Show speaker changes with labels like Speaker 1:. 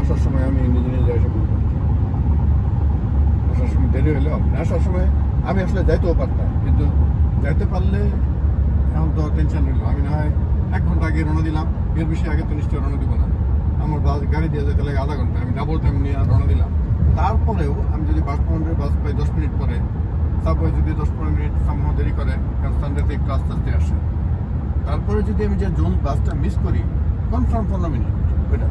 Speaker 1: আসার সময় আমি নিজে নিজে এসে বলবো, আসার সময় দেরি হলে হবে না। আসার সময় আমি আসলে যাইতেও পারতাম, কিন্তু যাইতে পারলে এখন তো টেনশন রইল। আমি না হয় 1 ঘন্টা আগে রওনা দিলাম, এর বেশি আগে তো নিশ্চয়ই রওনা দিব না। আমার বাস গাড়ি দিয়ে যেতে লাগে আধা ঘন্টা, আমি ডাবল টাইম নিয়ে রওনা দিলাম। তারপরেও আমি যদি বাস পাই 10 মিনিট পরে, তারপরে যদি 10-15 মিনিট সামহ দেরি করে, কারণ সানডেতে একটু আস্তে আস্তে আসে, তারপরে যদি আমি যে জোন বাসটা মিস করি, কনফার্ম 15 মিনিট ওইটা